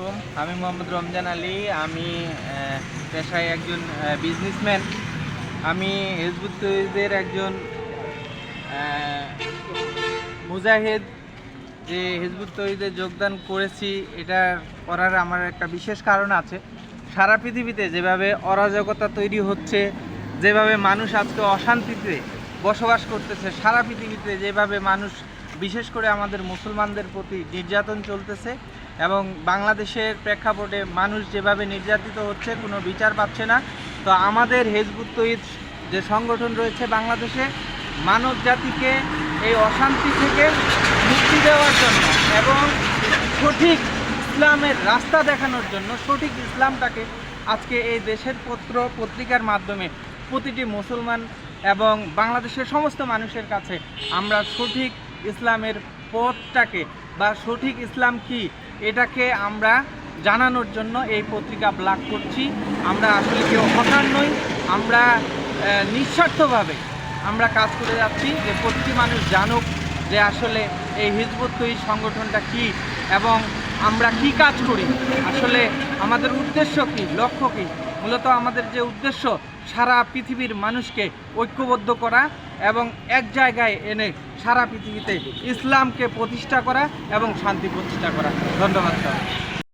আলাইকুম। আমি মোহাম্মদ রমজান আলী। আমি পেশায় একজন বিজনেসম্যান। আমি হিজবুত তৌহিদের একজন মুজাহিদ। যে হিজবুত তৌহিদে যোগদান করেছি, এটা করার আমার একটা বিশেষ কারণ আছে। সারা পৃথিবীতে যেভাবে অরাজকতা তৈরি হচ্ছে, যেভাবে মানুষ আজকে অশান্তিতে বসবাস করতেছে, সারা পৃথিবীতে যেভাবে মানুষ, বিশেষ করে আমাদের মুসলমানদের প্রতি নির্যাতন চলতেছে, এবং বাংলাদেশের প্রেক্ষাপটে মানুষ যেভাবে নির্যাতিত হচ্ছে, কোনো বিচার পাচ্ছে না। তো আমাদের হিজবুত তৌহিদ যে সংগঠন রয়েছে বাংলাদেশে, মানব জাতিকে এই অশান্তি থেকে মুক্তি দেওয়ার জন্য এবং সঠিক ইসলামের রাস্তা দেখানোর জন্য, সঠিক ইসলামটাকে আজকে এই দেশের পত্র পত্রিকার মাধ্যমে প্রতিটি মুসলমান এবং বাংলাদেশের সমস্ত মানুষের কাছে আমরা সঠিক ইসলামের পথটাকে বা সঠিক ইসলাম কি, এটাকে আমরা জানানোর জন্য এই পত্রিকা ব্লগ করছি। আমরা আসলে কেউ হতাশ নই, আমরা নিঃস্বার্থভাবে আমরা কাজ করে যাচ্ছি যে প্রতিটি মানুষ জানুক যে আসলে এই হিজবুত তৌহিদ সংগঠনটা কি এবং আমরা কি কাজ করি, আসলে আমাদের উদ্দেশ্য কি, লক্ষ্য কি। মূলত আমাদের যে উদ্দেশ্য, সারা পৃথিবীর মানুষকে ঐক্যবদ্ধ করা এবং এক জায়গায় এনে সারা পৃথিবীতে ইসলামকে প্রতিষ্ঠা করা এবং শান্তি প্রতিষ্ঠা করা। ধন্যবাদ।